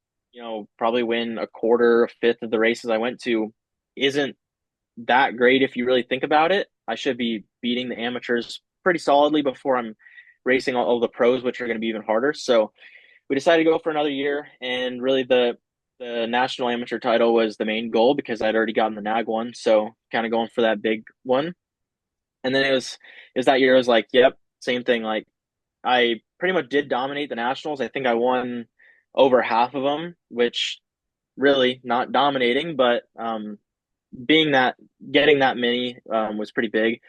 probably win a quarter, a fifth of the races I went to isn't that great if you really think about it. I should be beating the amateurs pretty solidly before I'm racing all the pros, which are going to be even harder. So we decided to go for another year, and really the national amateur title was the main goal because I'd already gotten the NAG one, so kind of going for that big one. And then it was that year I was like, yep, same thing. Like I pretty much did dominate the nationals. I think I won over half of them, which really not dominating, but being that getting that many was pretty big.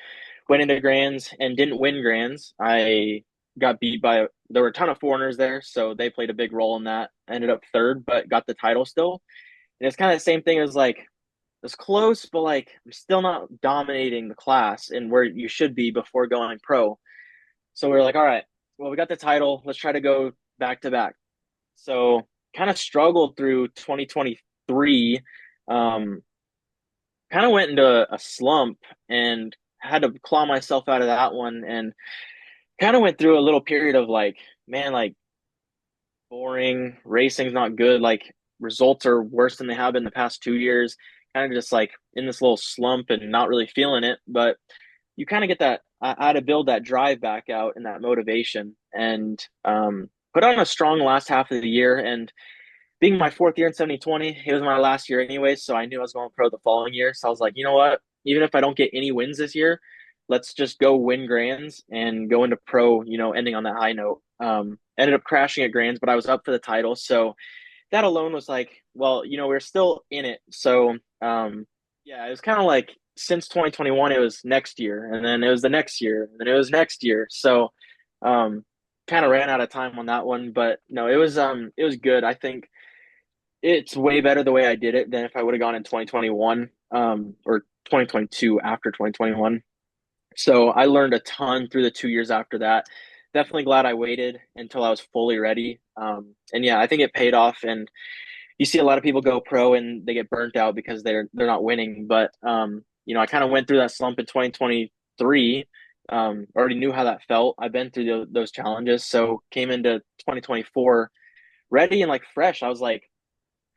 Went into grands and didn't win grands. I got beat by there were a ton of foreigners there, so they played a big role in that. I ended up third, but got the title still. And it's kind of the same thing as like it's close, but like I'm still not dominating the class and where you should be before going pro. So we are like, all right, well, we got the title. Let's try to go back to back. So kind of struggled through 2023. Um, Kind of went into a slump and had to claw myself out of that one and kind of went through a little period of like, man, like boring, racing's not good, like results are worse than they have been the past 2 years. Kind of just like in this little slump and not really feeling it. But you kind of get that. I had to build that drive back out and that motivation and put on a strong last half of the year. And being my fourth year in 7020, it was my last year anyway, so I knew I was going pro the following year. So I was like, you know what? Even if I don't get any wins this year, let's just go win grands and go into pro, ending on that high note. Ended up crashing at grands, but I was up for the title. So that alone was like, well, we're still in it. So yeah, it was kind of like since 2021, it was next year, and then it was the next year, and then it was next year. So um kind of ran out of time on that one, but no, it was good. I think it's way better the way I did it than if I would have gone in 2021 or 2022 after 2021. So I learned a ton through the 2 years after that. Definitely glad I waited until I was fully ready. And yeah, I think it paid off. And you see a lot of people go pro and they get burnt out because they're not winning. But I kind of went through that slump in 2023. Already knew how that felt. I've been through those challenges, so came into 2024 ready and like fresh. I was like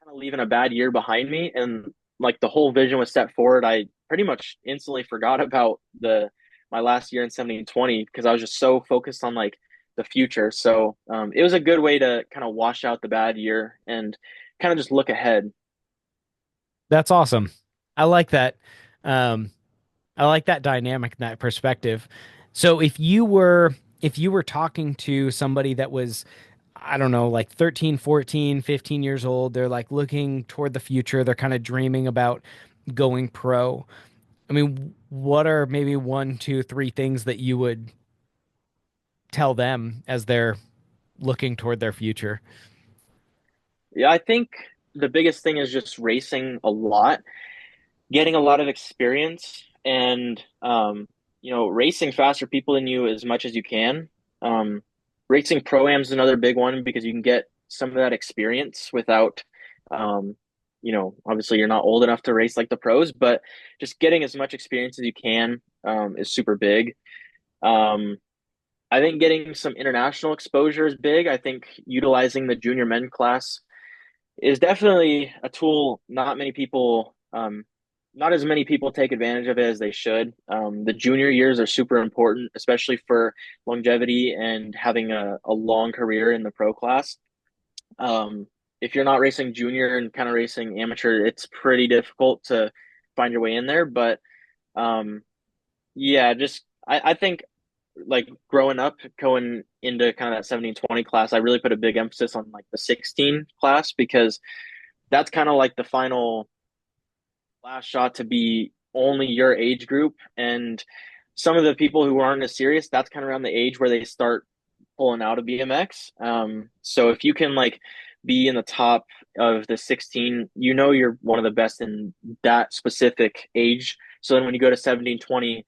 kind of leaving a bad year behind me and like the whole vision was set forward. I pretty much instantly forgot about the my last year in 1720 because I was just so focused on like the future. So it was a good way to kind of wash out the bad year and kind of just look ahead. That's awesome. I like that. Um, I like that dynamic and that perspective. So if you were talking to somebody that was, I don't know, like 13, 14, 15 years old, they're like looking toward the future, they're kind of dreaming about going pro. I mean, what are maybe one, two, three things that you would tell them as they're looking toward their future? Yeah, I think the biggest thing is just racing a lot, getting a lot of experience, and racing faster people than you as much as you can. Um, Racing pro-am is another big one because you can get some of that experience without, obviously you're not old enough to race like the pros, but just getting as much experience as you can is super big. Um, I think getting some international exposure is big. I think utilizing the junior men class is definitely a tool not as many people take advantage of it as they should. The junior years are super important, especially for longevity and having a long career in the pro class. If you're not racing junior and kind of racing amateur, it's pretty difficult to find your way in there. But um, yeah, I think like growing up, going into kind of that 17-20 class, I really put a big emphasis on like the 16 class because that's kind of like the final last shot to be only your age group. And some of the people who aren't as serious, that's kind of around the age where they start pulling out of BMX. So if you can like be in the top of the 16, you're one of the best in that specific age. So then when you go to 17, 20,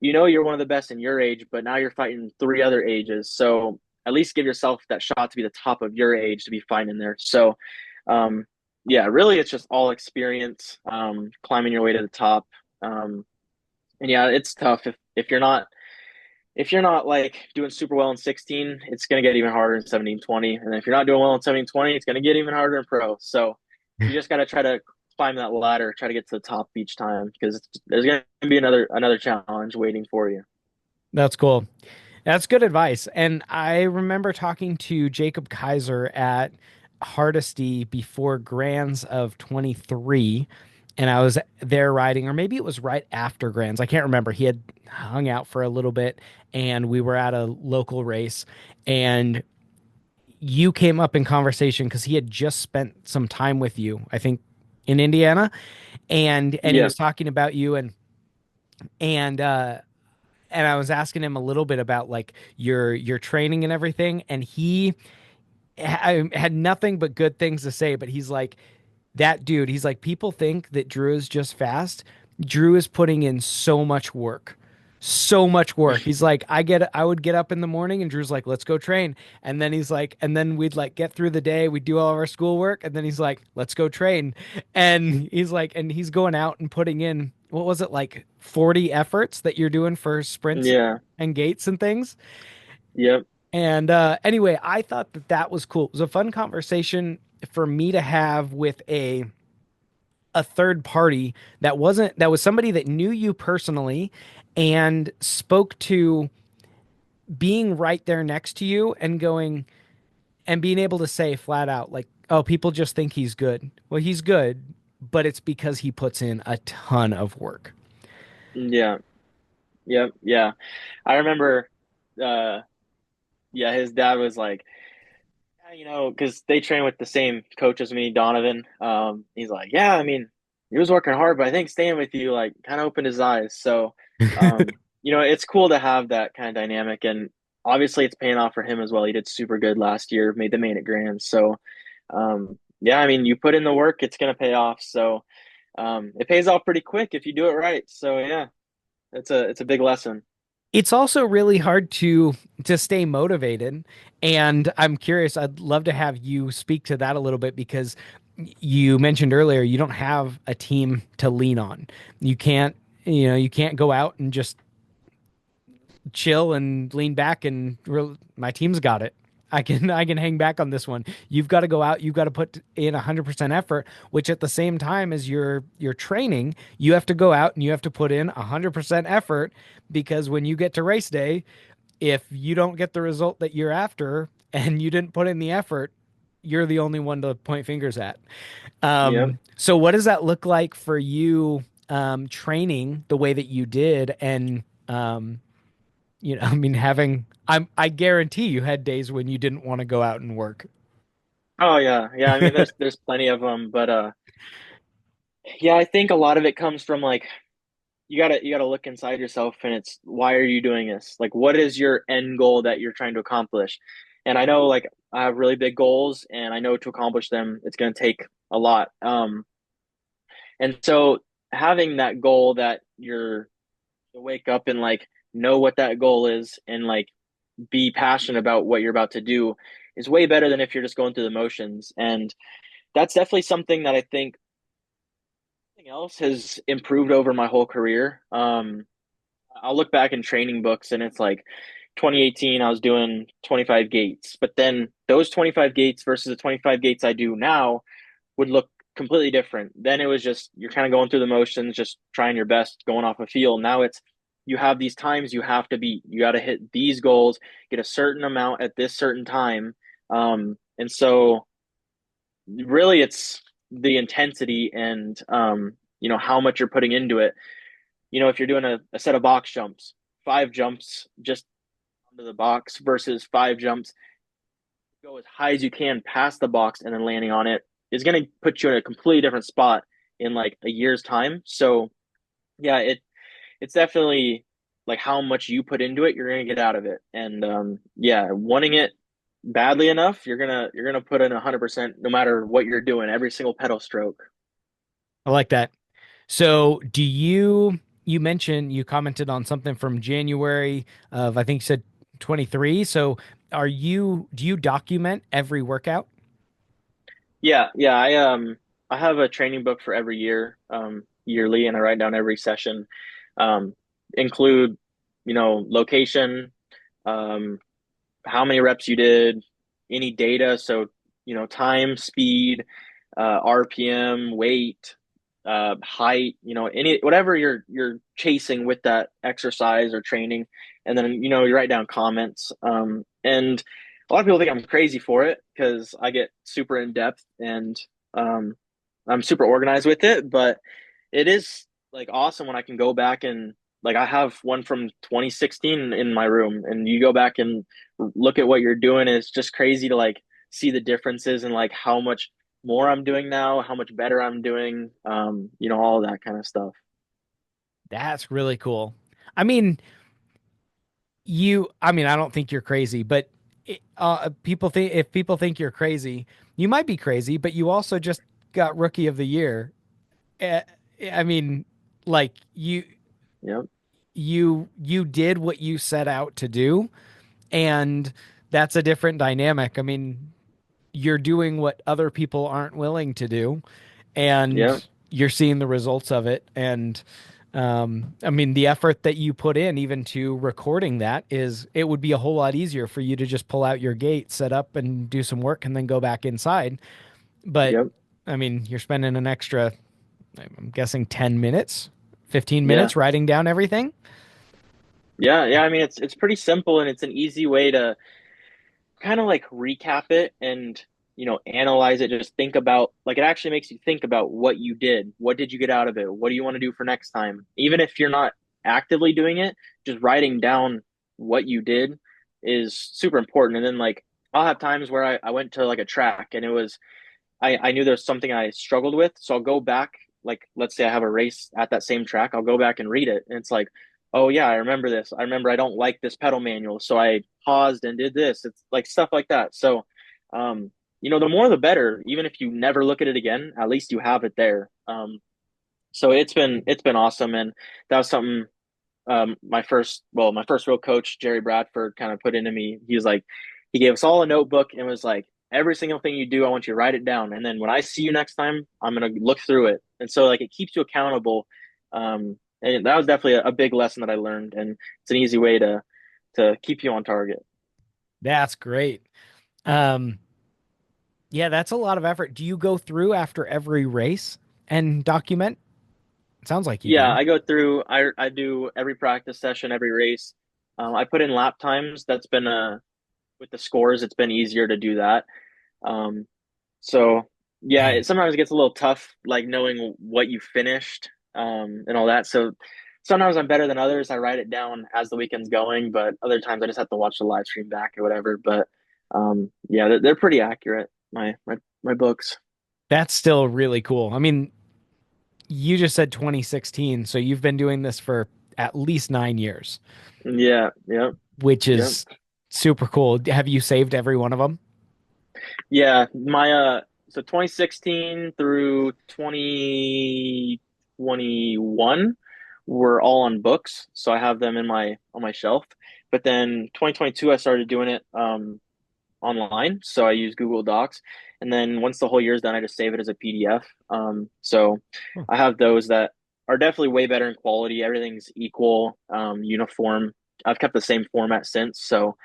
you're one of the best in your age, but now you're fighting three other ages. So at least give yourself that shot to be the top of your age to be fine in there. So um, yeah, really it's just all experience, climbing your way to the top. Um, and yeah, it's tough if you're not like doing super well in 16, it's going to get even harder in 17, 20. And if you're not doing well in 17, 20, it's going to get even harder in pro. So you just got to try to climb that ladder, try to get to the top each time because there's going to be another challenge waiting for you. That's cool. That's good advice. And I remember talking to Jacob Kaiser at Hardesty before Grands of 23. And I was there riding, or maybe it was right after Grands. I can't remember. He had hung out for a little bit and we were at a local race. And you came up in conversation because he had just spent some time with you, I think, in Indiana. And he Yeah. was talking about you and and I was asking him a little bit about like your training and everything, and he had nothing but good things to say. But he's like that dude. He's like people think that Drew is just fast. Drew is putting in so much work. So much work. He's like, I would get up in the morning and Drew's like, let's go train. And then he's like, and then we'd like get through the day, we'd do all of our schoolwork, and then he's like, let's go train. And he's like, and he's going out and putting in, what was it, like 40 efforts that you're doing for sprints Yeah. and gates and things. Yep. And anyway, I thought that that was cool. It was a fun conversation for me to have with a third party that was somebody that knew you personally and spoke to being right there next to you and going and being able to say flat out like, oh, people just think he's good. Well, he's good, but it's because he puts in a ton of work. Yeah. Yep. Yeah. I remember, uh, yeah, his dad was like, yeah, because they train with the same coach as me, Donovan. He's like, yeah, I mean, he was working hard, but I think staying with you like kind of opened his eyes. So, it's cool to have that kind of dynamic, and obviously it's paying off for him as well. He did super good last year, made the main at Grand. So, yeah, I mean, you put in the work, it's gonna pay off. So, it pays off pretty quick if you do it right. So, yeah, it's a big lesson. It's also really hard to stay motivated, and I'm curious, I'd love to have you speak to that a little bit because you mentioned earlier you don't have a team to lean on. You can't, you can't go out and just chill and lean back and my team's got it. I can hang back on this one. You've got to go out, you've got to put in 100% effort, which at the same time as you're training, you have to go out and you have to put in 100% effort because when you get to race day, if you don't get the result that you're after and you didn't put in the effort, you're the only one to point fingers at. Yep. So what does that look like for you training the way that you did, and I mean, I guarantee you had days when you didn't want to go out and work. Oh yeah, yeah. I mean, there's plenty of them, but yeah, I think a lot of it comes from like you gotta look inside yourself, and it's why are you doing this? Like, what is your end goal that you're trying to accomplish? And I know like I have really big goals, and I know to accomplish them, it's gonna take a lot. And so having that goal that you're to wake up and like know what that goal is and like be passionate about what you're about to do is way better than if you're just going through the motions. And that's definitely something that I think something else has improved over my whole career. I'll look back in training books and it's like 2018, I was doing 25 gates, but then those 25 gates versus the 25 gates I do now would look completely different. Then it was just you're kind of going through the motions, just trying your best, going off a feel. Now it's you have these times you have to beat. You got to hit these goals, get a certain amount at this certain time. And so really it's the intensity and how much you're putting into it. If you're doing a set of box jumps, 5 jumps just onto the box versus 5 jumps, go as high as you can past the box and then landing on it is going to put you in a completely different spot in like a year's time. So yeah, it's definitely like how much you put into it, you're going to get out of it. And yeah, wanting it badly enough, you're gonna put in 100% no matter what you're doing, every single pedal stroke. I like that. So, you mentioned you commented on something from January of, I think you said 23. So, do you document every workout? Yeah, yeah. I have a training book for every year, yearly, and I write down every session, um, include, location, um, how many reps you did, any data. So, time, speed, RPM, weight, height, any whatever you're chasing with that exercise or training. And then, you write down comments. And a lot of people think I'm crazy for it because I get super in depth and um, I'm super organized with it, but it is like awesome when I can go back and like I have one from 2016 in my room and you go back and look at what you're doing. And it's just crazy to like see the differences and like how much more I'm doing now, how much better I'm doing, all that kind of stuff. That's really cool. I mean, I don't think you're crazy, but if people think you're crazy, you might be crazy, but you also just got Rookie of the Year. Uh, I mean, like Yep. you did what you set out to do, and that's a different dynamic. I mean, you're doing what other people aren't willing to do, Yep. and you're seeing the results of it. And I mean, the effort that you put in, even to recording that, it would be a whole lot easier for you to just pull out your gate, set up, and do some work, and then go back inside. But Yep. I mean, you're spending an extra, I'm guessing, 10 minutes, 15 Yeah. minutes writing down everything. Yeah. Yeah. I mean, it's pretty simple and it's an easy way to kind of like recap it and analyze it, just think about like it actually makes you think about what you did, what did you get out of it, what do you want to do for next time, even if you're not actively doing it, just writing down what you did is super important. And then like I'll have times where I went to like a track and I knew there's something I struggled with. So I'll go back, like, let's say I have a race at that same track, I'll go back and read it. And it's like, oh, yeah, I remember this. I remember I don't like this pedal manual. So I paused and did this. It's like stuff like that. So, the more the better, even if you never look at it again, at least you have it there. So it's been awesome. And that was something my first real coach, Jerry Bradford, kind of put into me. He gave us all a notebook and was like, every single thing you do, I want you to write it down. And then when I see you next time, I'm going to look through it. And so like it keeps you accountable. And that was definitely a big lesson that I learned. And it's an easy way to keep you on target. That's great. Um, yeah, that's a lot of effort. Do you go through after every race and document? It sounds like you Yeah, do. I go through, I do every practice session, every race. I put in lap times. That's been with the scores, it's been easier to do that. Um, So yeah, Man, it sometimes gets a little tough, like knowing what you finished. and all that. So sometimes I'm better than others. I write it down as the weekend's going, but other times I just have to watch the live stream back or whatever. But yeah, they're pretty accurate. My books. That's still really cool. I mean, you just said 2016, so you've been doing this for at least 9 years, Yeah, yep, which yep. is super cool. Have you saved every one of them? Yeah, my so 2016 through 2021 were all on books, so I have them in my on my shelf. But then 2022 I started doing it online, so I use Google Docs. And then once the whole year is done, I just save it as a PDF. So Hmm. I have those that are definitely way better in quality. Everything's equal, uniform. I've kept the same format since, so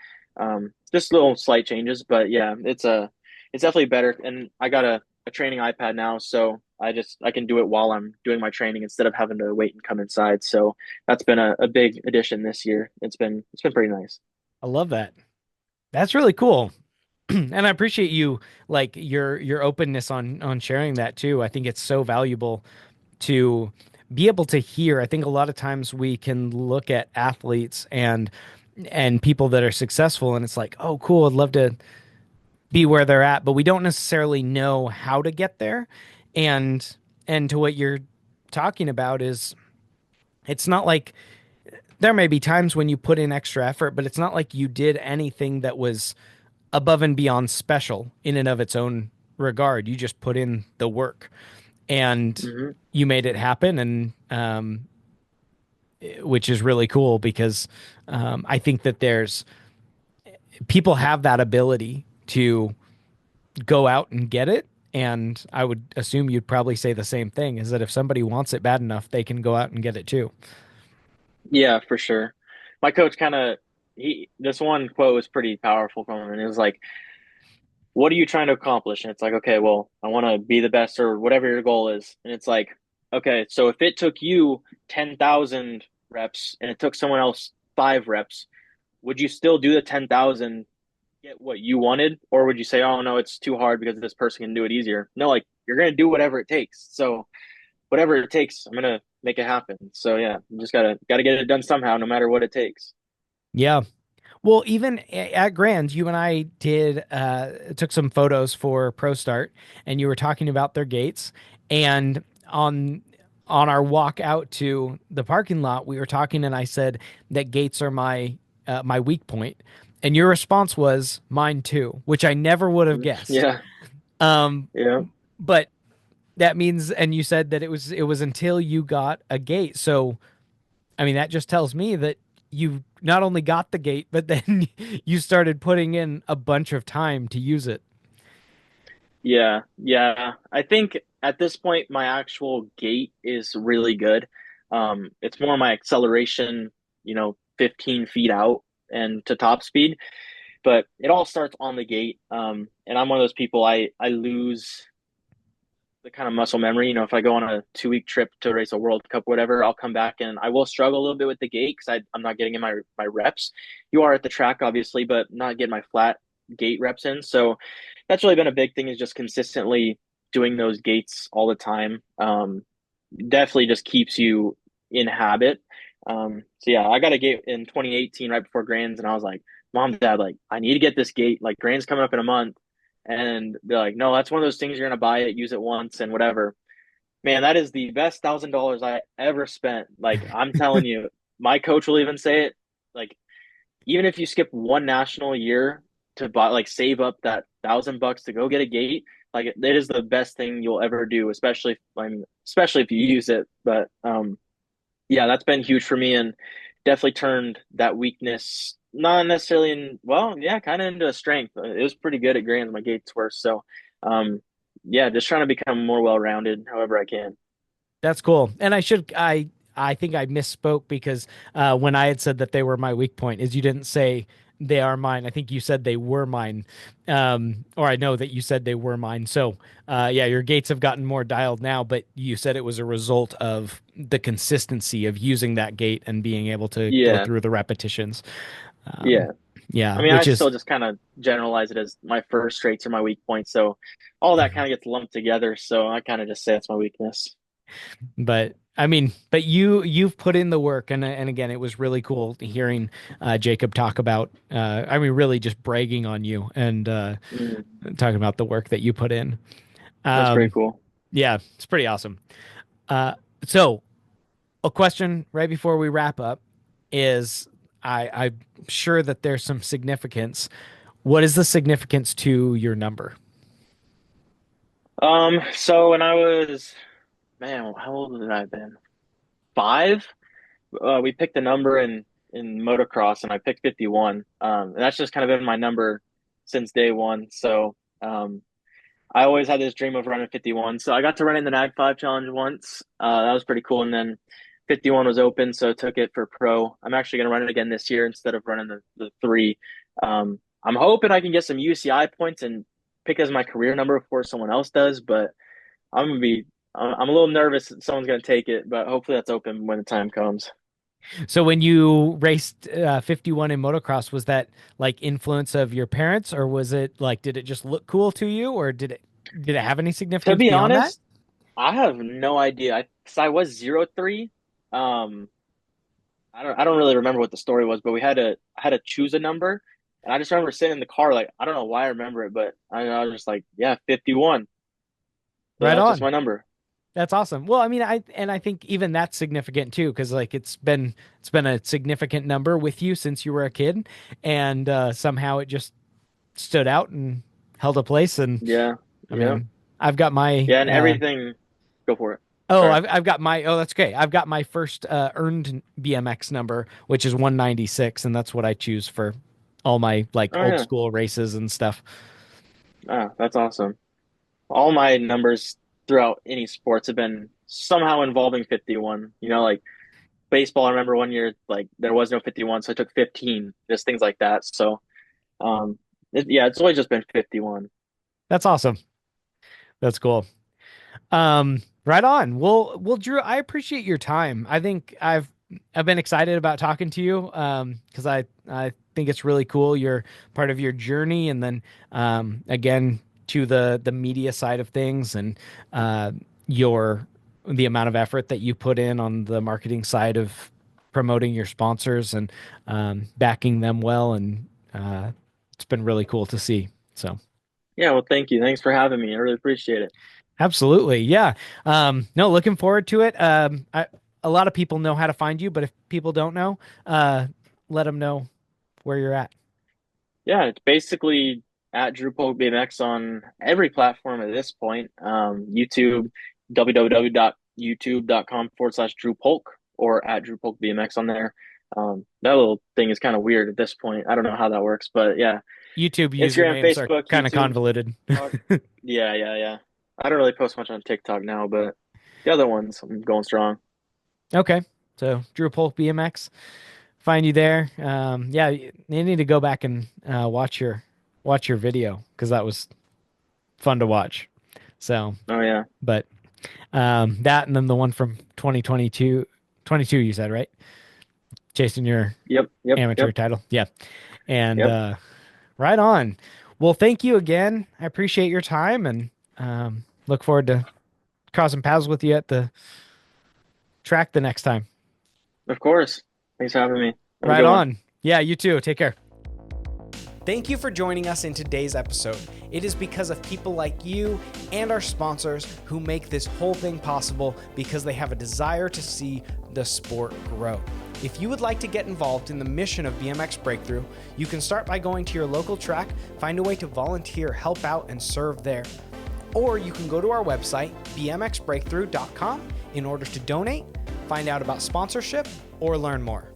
just little slight changes, but yeah, it's definitely better. And I got a training iPad now, so I can do it while I'm doing my training instead of having to wait and come inside. So that's been a big addition this year. It's been pretty nice. I love that. That's really cool. And I appreciate you like your openness on sharing that too. I think it's so valuable to be able to hear. I think a lot of times we can look at athletes and people that are successful and it's like, "Oh, cool, I'd love to be where they're at," but we don't necessarily know how to get there. And and to what you're talking about is it's not like there may be times when you put in extra effort, but it's not like you did anything that was above and beyond special in and of its own regard. You just put in the work and Hmm. you made it happen, and which is really cool because I think that there's people have that ability to go out and get it. And I would assume you'd probably say the same thing is that if somebody wants it bad enough, they can go out and get it too. Yeah, for sure. My coach kind of he this one quote was pretty powerful from him, and it was like, "What are you trying to accomplish?" And it's like, "Okay, well, I want to be the best or whatever your goal is." And it's like, "Okay, so if it took you 10,000 reps and it took someone else 5 reps, would you still do the 10,000, get what you wanted, or would you say, "Oh no, it's too hard because this person can do it easier"?" No, like you're gonna do whatever it takes. So whatever it takes, I'm gonna make it happen. So yeah, you just gotta get it done somehow, no matter what it takes. Yeah. Well, even at Grand, you and I did took some photos for Pro Start, and you were talking about their gates. And on our walk out to the parking lot, we were talking, and I said that gates are my weak point, and your response was mine too, which I never would have guessed. Yeah, Um, yeah, but that means, and you said that it was until you got a gate. So I mean, that just tells me that you not only got the gate, but then you started putting in a bunch of time to use it. yeah. I think at this point, my actual gait is really good. It's more my acceleration, 15 feet out and to top speed, but it all starts on the gate. And I'm one of those people, I lose the kind of muscle memory. If I go on a 2 week trip to race a World Cup, whatever, I'll come back and I will struggle a little bit with the gait because I'm not getting in my reps. You are at the track, obviously, but not getting my flat gait reps in. So that's really been a big thing is just consistently doing those gaits all the time. Definitely just keeps you in habit. So yeah, I got a gate in 2018 right before Grands, and I was like, "Mom, Dad, like I need to get this gate. Like Grands coming up in a month." And they're like, "No, that's one of those things you're gonna buy it, use it once, and whatever." Man, that is the best $1,000 I ever spent. Like I'm telling you, my coach will even say it. Like even if you skip one national year to buy, like save up that $1,000 to go get a gate, like it is the best thing you'll ever do. Especially if you use it. But yeah, that's been huge for me and definitely turned that weakness not necessarily well, yeah, kind of into a strength. It was pretty good at Grands, my gates were. So, yeah, just trying to become more well-rounded however I can. That's cool. And I think I misspoke because when I had said that they were my weak point, is you didn't say they are mine. I think you said they were mine, or I know that you said they were mine. So yeah, your gates have gotten more dialed now, but you said it was a result of the consistency of using that gate and being able to go Yeah, through the repetitions. Um, yeah. yeah, I mean, I which still is just kind of generalize it as my first traits are my weak points. So all that kind of gets lumped together. So I kind of just say it's my weakness. But I mean, but you've put in the work, and again, it was really cool hearing Jacob talk about. I mean, really just bragging on you and Mm, talking about the work that you put in. that's pretty Um, cool. yeah, it's pretty awesome. So a question right before we wrap up is, I'm sure that there's some significance. What is the significance to your number? So when I was, man, how old had I been? 5. We picked a number in motocross, and I picked 51. And that's just kind of been my number since day one. So, I always had this dream of running 51. So I got to run in the Nag 5 challenge once. That was pretty cool. And then 51 was open, so took it for pro. I'm actually going to run it again this year instead of running the 3. I'm hoping I can get some UCI points and pick as my career number before someone else does, but I'm gonna be I'm a little nervous that someone's gonna take it, but hopefully that's open when the time comes. So when you raced 51 in motocross, was that like influence of your parents, or was it like, did it just look cool to you, or did it have any To significance be beyond that? honest, I have no idea. Cause I was 0-3. Um, I don't really remember what the story was, but I had to choose a number, and I just remember sitting in the car like I don't know why I remember it, but I was just like, yeah, 51. So Right that's just on. my number. That's awesome. Well, I mean, I think even that's significant too, because like it's been a significant number with you since you were a kid, and somehow it just stood out and held a place. And Yeah, I yeah, mean, I've got my yeah, and everything. Go for it. oh, Sorry. I've got my oh, that's okay. I've got my first earned BMX number, which is 196, and that's what I choose for all my like Oh old yeah, school races and stuff. that's awesome. All my numbers throughout any sports have been somehow involving 51. Like baseball, I remember one year, like there was no 51, so I took 15, just things like that. So, yeah, it's always just been 51. That's awesome. That's cool. Right on. Well, Drew, I appreciate your time. I think I've been excited about talking to you because I think it's really cool. You're part of your journey, and then again to the media side of things, and uh, your the amount of effort that you put in on the marketing side of promoting your sponsors and backing them well, and it's been really cool to see. So. Yeah, well, thank you. Thanks for having me. I really appreciate it. Absolutely. Yeah. No, looking forward to it. A lot of people know how to find you, but if people don't know, let them know where you're at. Yeah, it's basically at Drew Polk BMX on every platform at this point. YouTube, www.youtube.com/Drew Polk, or at Drew Polk BMX on there. That little thing is kind of weird at this point. I don't know how that works, but yeah, YouTube Instagram, usernames are Facebook, kind of YouTube. convoluted. TikTok. Yeah, yeah, yeah. I don't really post much on TikTok now, but the other ones I'm going strong. Okay. So Drew Polk BMX, find you there. Yeah, you need to go back and watch your video because that was fun to watch. So, Oh yeah. but that and then the one from 2022, 22 you said, right? Chasing your Yep, yep, amateur yep, title. Yeah. And yep. right on. Well, thank you again. I appreciate your time and look forward to crossing paths with you at the track the next time. Of course. Thanks for having me. Have a Right good one. on. Yeah, you too. Take care. Thank you for joining us in today's episode. It is because of people like you and our sponsors who make this whole thing possible because they have a desire to see the sport grow. If you would like to get involved in the mission of BMX Breakthrough, you can start by going to your local track, find a way to volunteer, help out, and serve there. Or you can go to our website, bmxbreakthrough.com, in order to donate, find out about sponsorship, or learn more.